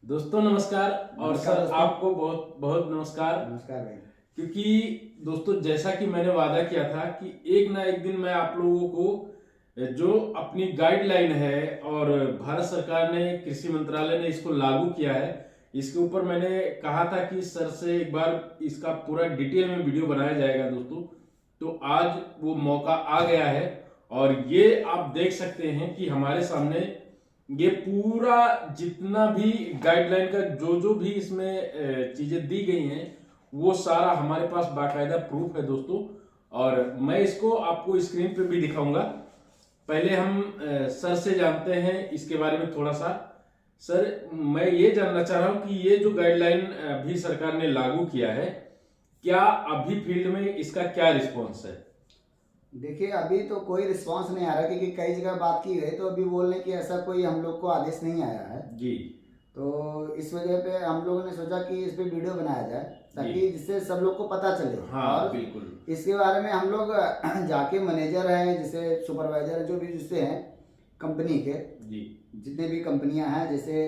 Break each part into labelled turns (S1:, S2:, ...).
S1: दोस्तों नमस्कार। और
S2: नमस्कार
S1: सर
S2: दोस्तों।
S1: आपको बहुत बहुत नमस्कार।
S2: नमस्कार भाई।
S1: क्योंकि दोस्तों जैसा कि मैंने वादा किया था कि एक ना एक दिन मैं आप लोगों को जो अपनी गाइडलाइन है और भारत सरकार ने कृषि मंत्रालय ने इसको लागू किया है, इसके ऊपर मैंने कहा था कि सर से एक बार इसका पूरा डिटेल में वीडियो बनाया जाएगा दोस्तों। तो आज वो मौका आ गया है और ये आप देख सकते हैं कि हमारे सामने ये पूरा जितना भी गाइडलाइन का जो भी इसमें चीजें दी गई हैं वो सारा हमारे पास बाकायदा प्रूफ है दोस्तों। और मैं इसको आपको स्क्रीन पे भी दिखाऊंगा। पहले हम सर से जानते हैं इसके बारे में थोड़ा सा। सर, मैं ये जानना चाह रहा हूं कि ये जो गाइडलाइन अभी सरकार ने लागू किया है, क्या अभी फील्ड में इसका क्या रिस्पॉन्स है?
S2: देखिए, अभी तो कोई रिस्पांस नहीं आ रहा क्योंकि कई जगह बात की गई तो अभी बोल रहे हैं कि ऐसा कोई हम लोग को आदेश नहीं आया है।
S1: जी
S2: तो इस वजह पे हम लोगों ने सोचा कि इस पे वीडियो बनाया जाए
S1: जी।
S2: ताकि जिससे सब लोग को पता चले।
S1: हाँ
S2: और
S1: बिल्कुल।
S2: इसके बारे में हम लोग जाके मैनेजर हैं, जैसे सुपरवाइजर जो भी जिससे हैं कंपनी के,
S1: जी
S2: जितने भी कंपनियां हैं, जैसे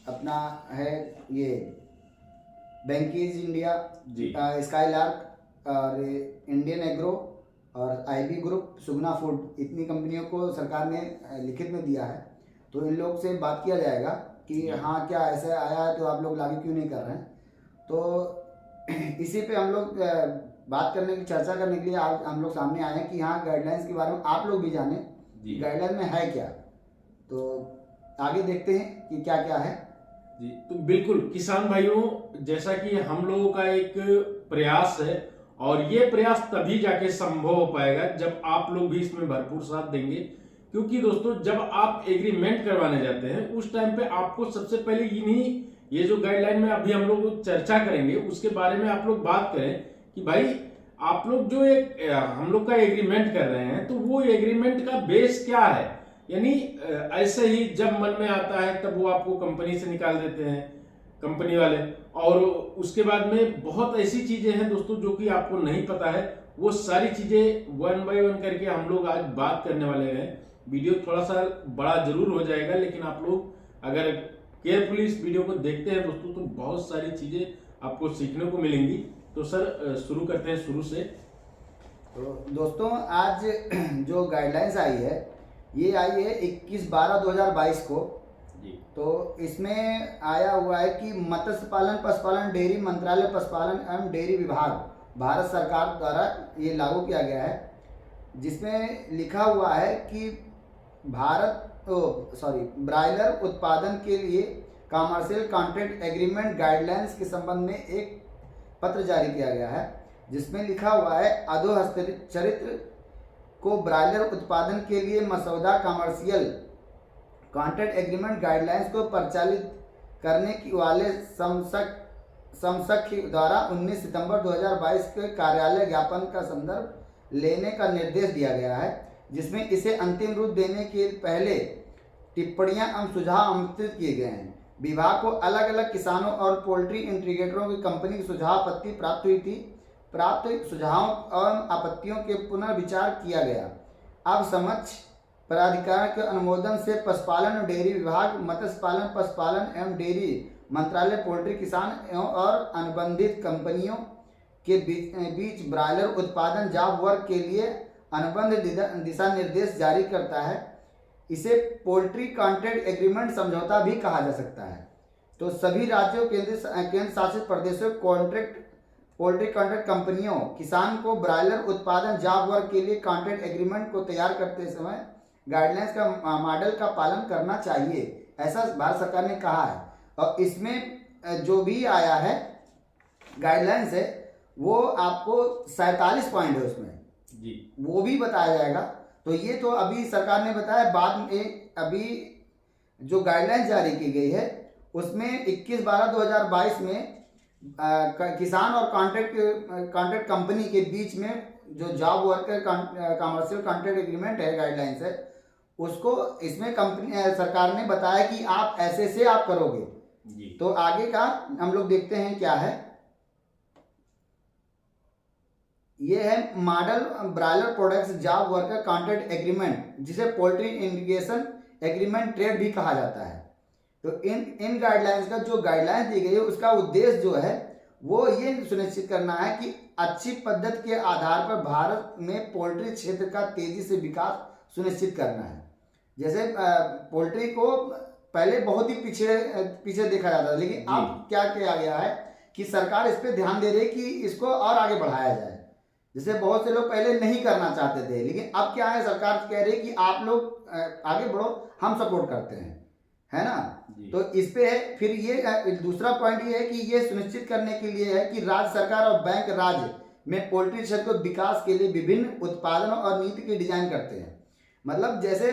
S2: अपना है ये बैंकीज इंडिया,
S1: जी
S2: स्काईलार्क और इंडियन एग्रो और आईबी ग्रुप, सुगना फूड, इतनी कंपनियों को सरकार ने लिखित में दिया है। तो इन लोग से बात किया जाएगा कि हाँ क्या ऐसा आया है तो आप लोग लागू क्यों नहीं कर रहे हैं। तो इसी पे हम लोग बात करने की, चर्चा करने के लिए आज हम लोग सामने आए हैं कि हाँ गाइडलाइंस के बारे में आप लोग भी जाने
S1: जी
S2: गाइडलाइन में है क्या। तो आगे देखते हैं कि क्या क्या है।
S1: जी। तो बिल्कुल किसान भाइयों, जैसा कि हम लोगों का एक प्रयास है और ये प्रयास तभी जाके संभव हो पाएगा जब आप लोग भी इसमें भरपूर साथ देंगे। क्योंकि दोस्तों जब आप एग्रीमेंट करवाने जाते हैं उस टाइम पे आपको सबसे पहले इन्हीं ये जो गाइडलाइन में अभी हम लोग चर्चा करेंगे उसके बारे में आप लोग बात करें कि भाई आप लोग जो एक हम लोग का एग्रीमेंट कर रहे हैं तो वो एग्रीमेंट का बेस क्या है। यानी ऐसे ही जब मन में आता है तब वो आपको कंपनी से निकाल देते हैं कंपनी वाले। और उसके बाद में बहुत ऐसी चीजें हैं दोस्तों जो कि आपको नहीं पता है। वो सारी चीजें वन बाय वन करके हम लोग आज बात करने वाले हैं। वीडियो थोड़ा सा बड़ा जरूर हो जाएगा, लेकिन आप लोग अगर केयरफुली इस वीडियो को देखते हैं दोस्तों तो बहुत सारी चीजें आपको सीखने को मिलेंगी। तो सर शुरू करते हैं शुरू से।
S2: तो दोस्तों आज जो गाइडलाइंस आई है ये आई है 21/12/2022 को।
S1: जी
S2: तो इसमें आया हुआ है कि मत्स्य पालन पशुपालन डेयरी मंत्रालय पशुपालन एवं डेयरी विभाग भारत सरकार द्वारा ये लागू किया गया है, जिसमें लिखा हुआ है कि ब्रायलर उत्पादन के लिए कमर्शियल कॉन्ट्रैक्ट एग्रीमेंट गाइडलाइंस के संबंध में एक पत्र जारी किया गया है, जिसमें लिखा हुआ है अधोहस्ताक्षरित को ब्रायलर उत्पादन के लिए मसौदा कमर्शियल कॉन्ट्रैक्ट एग्रीमेंट गाइडलाइंस को परिचालित करने की वाले समसख्य द्वारा 19 सितंबर 2022 के कार्यालय ज्ञापन का संदर्भ लेने का निर्देश दिया गया है, जिसमें इसे अंतिम रूप देने के पहले टिप्पणियां एवं सुझाव आमंत्रित किए गए हैं। विभाग को अलग अलग किसानों और पोल्ट्री इंटीग्रेटरों की कंपनी की सुझाव आपत्ति प्राप्त हुई थी। प्राप्त सुझावों एवं आपत्तियों के पुनर्विचार किया गया। अब समक्ष प्राधिकार के अनुमोदन से पशुपालन और डेयरी विभाग, मत्स्य पालन पशुपालन एवं डेयरी मंत्रालय, पोल्ट्री किसान एवं और अनुबंधित कंपनियों के बीच ब्रायलर उत्पादन जॉब वर्क के लिए अनुबंध दिशा निर्देश जारी करता है। इसे पोल्ट्री कॉन्ट्रैक्ट एग्रीमेंट समझौता भी कहा जा सकता है। तो सभी राज्यों केंद्र शासित प्रदेशों पोल्ट्री कॉन्ट्रैक्ट कंपनियों किसान को ब्रायलर उत्पादन जॉब वर्क के लिए कॉन्ट्रैक्ट एग्रीमेंट को तैयार करते समय गाइडलाइंस का मॉडल का पालन करना चाहिए, ऐसा भारत सरकार ने कहा है। और इसमें जो भी आया है गाइडलाइंस है वो आपको 47 पॉइंट है, उसमें
S1: जी
S2: वो भी बताया जाएगा। तो ये तो अभी सरकार ने बताया, बाद में अभी जो गाइडलाइंस जारी की गई है उसमें 21/12/2022 में किसान और कॉन्ट्रैक्ट कंपनी के बीच में जो job worker commercial contract agreement है, गाइडलाइंस है, उसको इसमें कंपनी सरकार ने बताया कि आप ऐसे से आप करोगे जी। तो आगे का हम लोग देखते हैं क्या है। ये है model broiler products job worker contract agreement, जिसे पोल्ट्री इंटीग्रेशन एग्रीमेंट ट्रेड भी कहा जाता है। तो इन गाइडलाइंस का जो गाइडलाइंस दी गई है उसका उद्देश्य जो है वो ये सुनिश्चित करना है कि अच्छी पद्धति के आधार पर भारत में पोल्ट्री क्षेत्र का तेजी से विकास सुनिश्चित करना है। जैसे पोल्ट्री को पहले बहुत ही पीछे देखा जाता था, लेकिन अब क्या किया गया है कि सरकार इस पे ध्यान दे रही है कि इसको और आगे बढ़ाया जाए। जैसे बहुत से लोग पहले नहीं करना चाहते थे, लेकिन अब क्या है, सरकार कह रही है कि आप लोग आगे बढ़ो, हम सपोर्ट करते हैं, है ना। तो इस पे है। फिर ये दूसरा पॉइंट ये है कि ये सुनिश्चित करने के लिए है कि राज्य सरकार और बैंक राज्य में पोल्ट्री क्षेत्र को विकास के लिए विभिन्न उत्पादनों और नीति की डिजाइन करते हैं। मतलब जैसे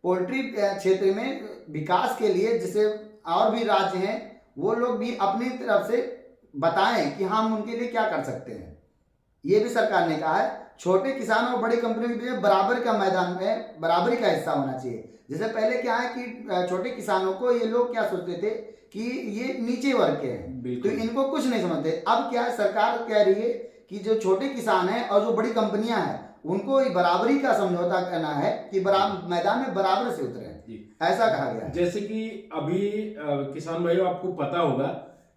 S2: पोल्ट्री क्षेत्र में विकास के लिए जैसे और भी राज्य हैं वो लोग भी अपनी तरफ से बताएं कि हम उनके लिए क्या कर सकते हैं। ये भी सरकार ने कहा है छोटे किसानों और बड़ी कंपनियों के बीच बराबर का मैदान में बराबरी का हिस्सा होना चाहिए। जैसे पहले क्या है कि छोटे किसानों को ये लोग क्या सोचते थे कि ये नीचे वर्ग के हैं तो इनको कुछ नहीं समझते। अब क्या है, सरकार कह रही है कि जो छोटे किसान हैं और जो बड़ी कंपनियां हैं उनको बराबरी का समझौता करना है कि मैदान में बराबर से उतरे, ऐसा कहा गया है।
S1: जैसे कि अभी किसान भाइयों आपको पता होगा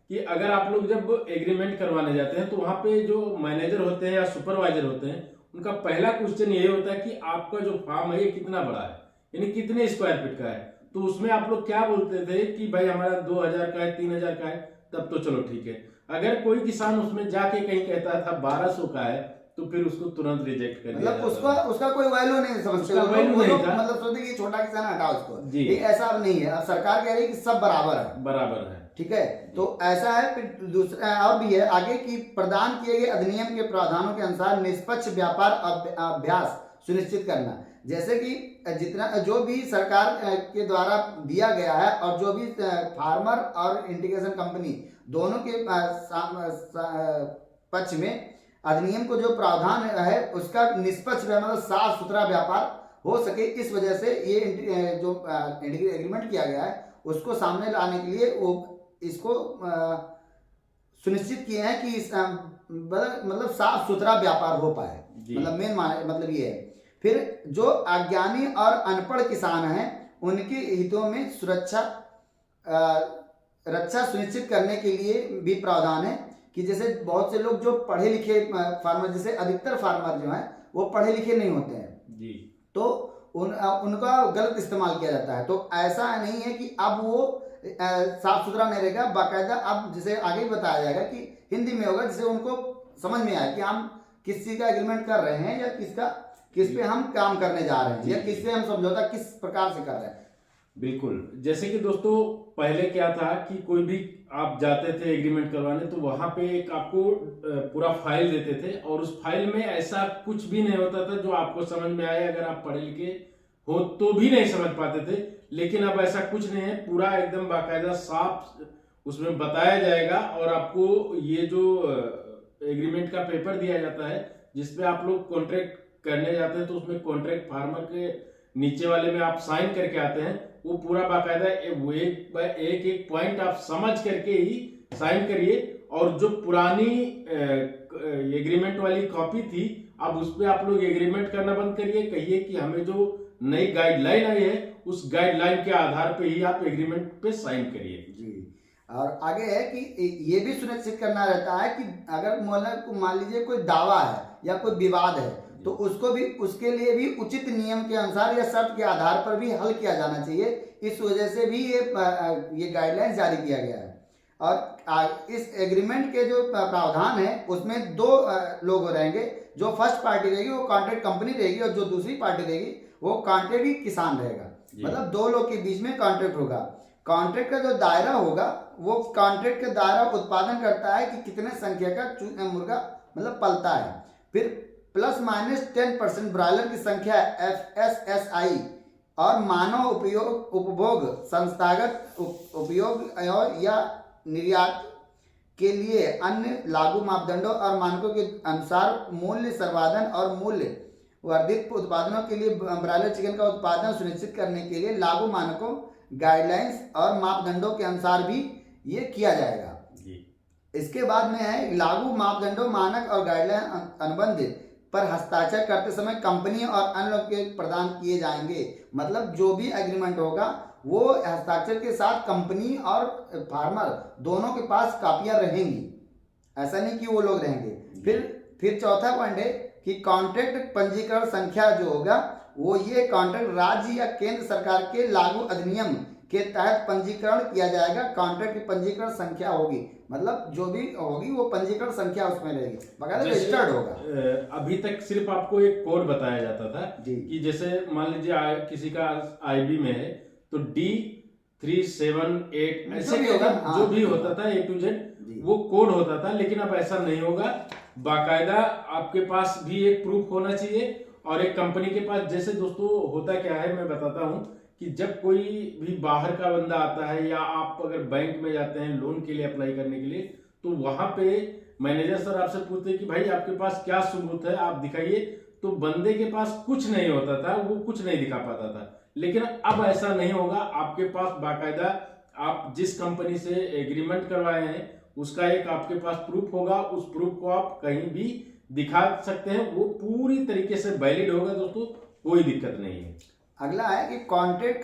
S1: कि अगर आप लोग जब एग्रीमेंट करवाने जाते हैं तो वहां पे जो मैनेजर होते हैं या सुपरवाइजर होते हैं उनका पहला क्वेश्चन ये होता है कि आपका जो फार्म है ये कितना बड़ा है, यानी कितने स्क्वायर फीट का है। तो उसमें आप लोग क्या बोलते थे कि भाई हमारा 2000 का है, 3000 का है, तब तो चलो ठीक है। अगर कोई किसान उसमें जाके कहीं कहता था 1200 का है तो फिर उसको तुरंत रिजेक्ट कर दिया।
S2: मतलब उसका कोई वैल्यू नहीं समझते, मतलब सोचते कि छोटा किसान हटाओ उसको जी। ऐसा अब नहीं है, अब सरकार कह रही है कि सब बराबर है। ठीक है, तो ऐसा है। फिर दूसरा और भी है आगे कि प्रदान किए गए अधिनियम के प्रावधानों के अनुसार निष्पक्ष व्यापार अभ्यास सुनिश्चित करना। जैसे कि जितना जो भी सरकार के द्वारा दिया गया है और जो भी फार्मर और इंटीग्रेशन कंपनी दोनों के पक्ष में अधिनियम को जो प्रावधान है उसका निष्पक्ष मतलब साफ सुथरा व्यापार हो सके, इस वजह से ये जो एग्रीमेंट किया गया है उसको सामने लाने के लिए वो इसको सुनिश्चित किए हैं कि इस मतलब साफ सुथरा व्यापार हो पाए। मतलब मेन मतलब ये है। फिर जो अज्ञानी और अनपढ़ किसान हैं उनके हितों में रक्षा सुनिश्चित करने के लिए भी प्रावधान है कि जैसे बहुत से लोग जो पढ़े लिखे फार्मर, जैसे अधिकतर फार्मर जो हैं वो पढ़े लिखे नहीं होते हैं जी, तो उनका गलत इस्तेमाल किया जाता है। तो ऐसा नहीं है कि अब वो साफ सुथरा नहीं रहेगा, बाकायदा अब जैसे आगे भी बताया जाएगा कि हिंदी में होगा जिससे उनको समझ में आए कि हम किस चीज का एग्रीमेंट कर रहे हैं या किस पे हम काम करने जा रहे हैं या किस पे हम समझौता किस प्रकार से कर रहे हैं।
S1: बिल्कुल, जैसे कि दोस्तों पहले क्या था कि कोई भी आप जाते थे एग्रीमेंट करवाने तो वहां पे एक आपको पूरा फाइल देते थे और उस फाइल में ऐसा कुछ भी नहीं होता था जो आपको समझ में आए। अगर आप पढ़े लिखे हो तो भी नहीं समझ पाते थे, लेकिन अब ऐसा कुछ नहीं है, पूरा एकदम बाकायदा साफ उसमें बताया जाएगा और आपको ये जो एग्रीमेंट का पेपर दिया जाता है जिसपे आप लोग कॉन्ट्रैक्ट करने जाते हैं तो उसमें कॉन्ट्रैक्ट फार्मर के नीचे वाले में आप साइन करके आते हैं, वो पूरा बाकायदा एक पॉइंट आप समझ करके ही साइन करिए। और जो पुरानी एग्रीमेंट वाली कॉपी थी अब उस पर आप लोग एग्रीमेंट करना बंद करिए, कहिए कि हमें जो नई गाइडलाइन आई है उस गाइडलाइन के आधार पे ही आप एग्रीमेंट पे साइन करिए
S2: जी। और आगे है कि ये भी सुनिश्चित करना रहता है कि अगर मान लीजिए कोई दावा है या कोई विवाद है तो उसके लिए भी उचित नियम के अनुसार या शर्त के आधार पर भी हल किया जाना चाहिए। इस वजह से भी ये गाइडलाइन जारी किया गया है। और इस एग्रीमेंट के जो प्रावधान है उसमें दो लोग रहेंगे, जो फर्स्ट पार्टी रहेगी वो कॉन्ट्रैक्ट कंपनी रहेगी और जो दूसरी पार्टी रहेगी वो कॉन्ट्रैक्ट किसान रहेगा। मतलब दो लोग के बीच में कॉन्ट्रैक्ट होगा। कॉन्ट्रैक्ट का जो दायरा होगा वो कॉन्ट्रैक्ट का दायरा उत्पादन करता है कि कितने संख्या का मुर्गा मतलब पलता है। फिर ±10% ब्रॉयलर की संख्या FSSI और मानव उपभोग संस्थागत उपयोग या निर्यात के लिए अन्य लागू मापदंडों और मानकों के अनुसार मूल्य संवर्धन और मूल्य वर्धित उत्पादनों के लिए ब्रॉयलर चिकन का उत्पादन सुनिश्चित करने के लिए लागू मानकों गाइडलाइंस और मापदंडों के अनुसार भी ये किया जाएगा। इसके बाद में है लागू मापदंडों मानक और गाइडलाइन अनुबंध पर हस्ताक्षर करते समय कंपनी और अन्य लोग के प्रदान किए जाएंगे। मतलब जो भी एग्रीमेंट होगा वो हस्ताक्षर के साथ कंपनी और फार्मर दोनों के पास कापियां रहेंगी, ऐसा नहीं कि वो लोग रहेंगे। फिर चौथा पॉइंट है कि कॉन्ट्रैक्ट पंजीकरण संख्या जो होगा वो ये कॉन्ट्रैक्ट राज्य या केंद्र सरकार के लागू अधिनियम के तहत पंजीकरण किया जाएगा। कॉन्ट्रैक्ट की पंजीकरण संख्या होगी, मतलब जो भी होगी वो पंजीकरण संख्या उसमें रहेगी, बकायदा रजिस्टर्ड होगा।
S1: अभी तक सिर्फ आपको एक कोड बताया जाता था कि जैसे मान लीजिए किसी का आईबी में है तो D378 ऐसे जो भी होता था A to Z वो कोड होता था, लेकिन अब ऐसा नहीं होगा। बाकायदा आपके पास भी एक प्रूफ होना चाहिए और एक कंपनी के पास। जैसे दोस्तों होता क्या है, मैं बताता हूं कि जब कोई भी बाहर का बंदा आता है या आप अगर बैंक में जाते हैं लोन के लिए अप्लाई करने के लिए, तो वहां पे मैनेजर सर आपसे पूछते हैं कि भाई आपके पास क्या सबूत है, आप दिखाइए। तो बंदे के पास कुछ नहीं होता था, वो कुछ नहीं दिखा पाता था। लेकिन अब ऐसा नहीं होगा, आपके पास बाकायदा आप जिस कंपनी से एग्रीमेंट करवाए हैं उसका एक आपके पास प्रूफ होगा। उस प्रूफ को आप कहीं भी दिखा सकते हैं, वो पूरी तरीके से वैलिड होगा दोस्तों, कोई दिक्कत नहीं है।
S2: अगला है कि कॉन्ट्रैक्ट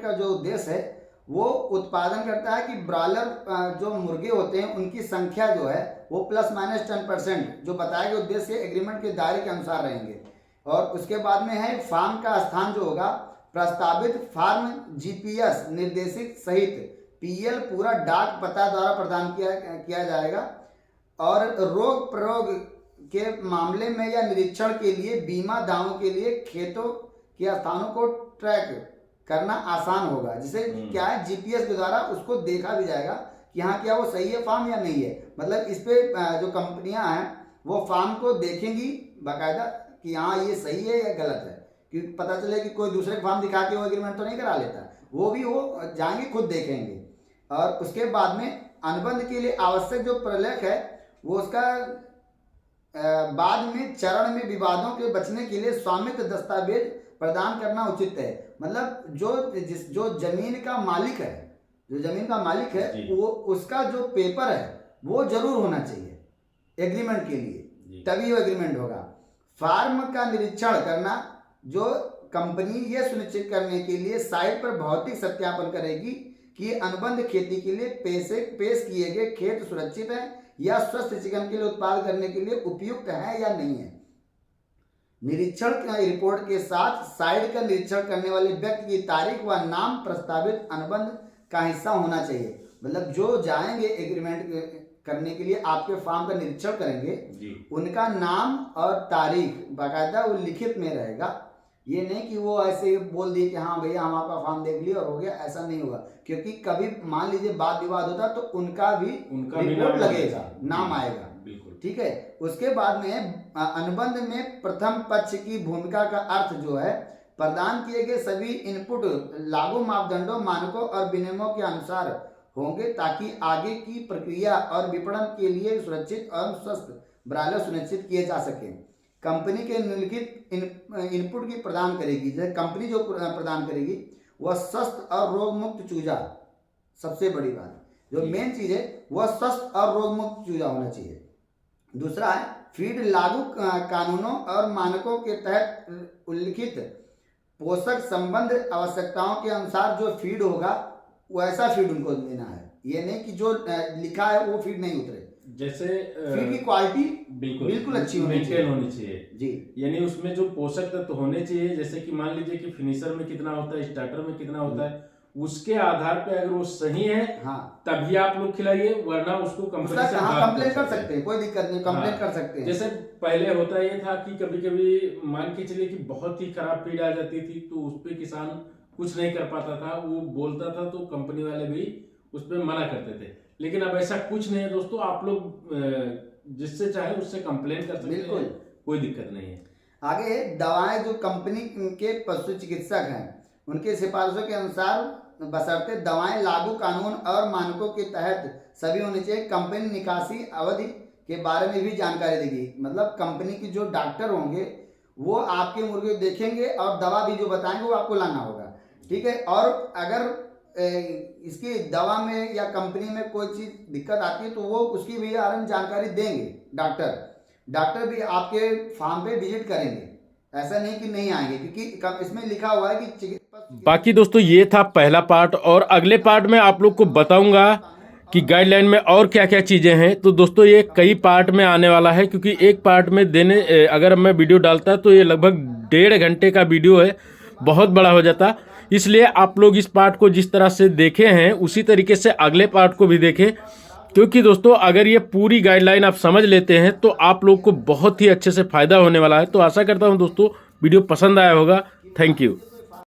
S2: का जो उद्देश्य है वो उत्पादन करता है कि ब्रॉयलर जो मुर्गे होते हैं उनकी संख्या जो है वो ±10% जो बताए गए उद्देश्य एग्रीमेंट के दायरे के अनुसार रहेंगे। और उसके बाद में है फार्म का स्थान जो होगा प्रस्तावित फार्म जीपीएस निर्देशित सहित पीएल पूरा डाक पता द्वारा प्रदान किया जाएगा। और रोग प्रयोग के मामले में या निरीक्षण के लिए बीमा दावों के लिए खेतों के स्थानों को ट्रैक करना आसान होगा। जिसे क्या है जीपीएस के द्वारा उसको देखा भी जाएगा कि हाँ क्या वो सही है फार्म या नहीं है। मतलब इस पे जो कंपनियां हैं वो फार्म को देखेंगी बाकायदा कि हाँ ये सही है या गलत है, कि पता चले कि कोई दूसरे फार्म दिखा के वो एग्रीमेंट तो नहीं करा लेता, वो भी वो जाएंगे खुद देखेंगे। और उसके बाद में अनुबंध के लिए आवश्यक जो प्रलेख है वो उसका बाद में चरण में विवादों के बचने के लिए स्वामित्व दस्तावेज प्रदान करना उचित है। मतलब जो जमीन का मालिक है वो उसका जो पेपर है वो जरूर होना चाहिए एग्रीमेंट के लिए, तभी वो एग्रीमेंट होगा। फार्म का निरीक्षण करना, जो कंपनी ये सुनिश्चित करने के लिए साइट पर भौतिक सत्यापन करेगी कि अनुबंध खेती के लिए पेश किए गए खेत सुरक्षित है या स्वस्थ चिकन के लिए उत्पादन करने के लिए उपयुक्त है या नहीं है। निरीक्षण रिपोर्ट के साथ साइट का निरीक्षण करने वाले व्यक्ति की तारीख व नाम प्रस्तावित अनुबंध का हिस्सा होना चाहिए। मतलब जो जाएंगे एग्रीमेंट करने के लिए आपके फार्म का निरीक्षण करेंगे उनका नाम और तारीख बाकायदा वो लिखित में रहेगा। ये नहीं कि वो ऐसे बोल दिए कि हाँ भैया हम आपका फार्म देख लिया और हो गया, ऐसा नहीं होगा। क्योंकि कभी मान लीजिए वाद विवाद होता तो उनका भी रिपोर्ट लगेगा, नाम आएगा। ठीक है। उसके बाद में अनुबंध में प्रथम पक्ष की भूमिका का अर्थ जो है प्रदान किए गए सभी इनपुट लागू मापदंडों मानकों और विनियमों के अनुसार होंगे ताकि आगे की प्रक्रिया और विपणन के लिए सुरक्षित और स्वस्थ ब्रायलर सुनिश्चित किए जा सके। कंपनी के निम्नलिखित इनपुट की प्रदान करेगी, जैसे कंपनी जो प्रदान करेगी वह स्वस्थ और रोग मुक्त चूजा, सबसे बड़ी बात जो मेन चीज है वह स्वस्थ और रोग मुक्त चूजा होना चाहिए। दूसरा है फीड लागू कानूनों और मानकों के तहत उल्लिखित पोषक संबंध आवश्यकताओं के अनुसार जो फीड होगा वैसा फीड उनको देना है। ये नहीं कि जो लिखा है वो फीड नहीं उतरे।
S1: जैसे
S2: फीड की क्वालिटी बिल्कुल अच्छी होनी चाहिए जी।
S1: यानी उसमें जो पोषक तत्व होने चाहिए, जैसे कि मान लीजिए कि फिनिशर में कितना होता है, स्टार्टर में कितना होता है, उसके आधार पे अगर वो सही है तभी आप लोग खिलाइए, वरना उसको कंपनी से
S2: कंप्लेन कर सकते हैं, कोई दिक्कत नहीं, कंप्लेन कर सकते हैं।
S1: जैसे पहले होता ये था कि कभी कभी मान के चलिए कि बहुत ही खराब फीड आ जाती थी तो उस पर किसान कुछ नहीं कर पाता था, वो बोलता था तो कंपनी वाले भी उस पर मना करते थे। लेकिन अब ऐसा कुछ नहीं है दोस्तों, आप लोग जिससे चाहे उससे कंप्लेन कर सकते हैं, कोई दिक्कत नहीं है।
S2: आगे दवाएं जो कंपनी के पशु चिकित्सक हैं उनके सिफारिशों के अनुसार बशर्ते दवाएं लागू कानून और मानकों के तहत सभी होनी चाहिए। कंपनी निकासी अवधि के बारे में भी जानकारी देगी। मतलब कंपनी की जो डॉक्टर होंगे वो आपके मुर्गे देखेंगे और दवा भी जो बताएंगे वो आपको लाना होगा। ठीक है। और अगर इसकी दवा में या कंपनी में कोई चीज दिक्कत आती है तो वो उसकी भी बारे में जानकारी देंगे। डॉक्टर भी आपके फार्म पे विजिट करेंगे, ऐसा नहीं कि नहीं आएंगे, क्योंकि इसमें लिखा हुआ है कि
S1: बाकी दोस्तों ये था पहला पार्ट, और अगले पार्ट में आप लोग को बताऊंगा कि गाइडलाइन में और क्या क्या चीज़ें हैं। तो दोस्तों ये कई पार्ट में आने वाला है, क्योंकि एक पार्ट में अगर मैं वीडियो डालता तो ये लगभग 1.5 घंटे का वीडियो है, बहुत बड़ा हो जाता। इसलिए आप लोग इस पार्ट को जिस तरह से देखे हैं उसी तरीके से अगले पार्ट को भी देखें, क्योंकि दोस्तों अगर ये पूरी गाइडलाइन आप समझ लेते हैं तो आप लोग को बहुत ही अच्छे से फ़ायदा होने वाला है। तो आशा करता हूँ दोस्तों वीडियो पसंद आया होगा। Thank you.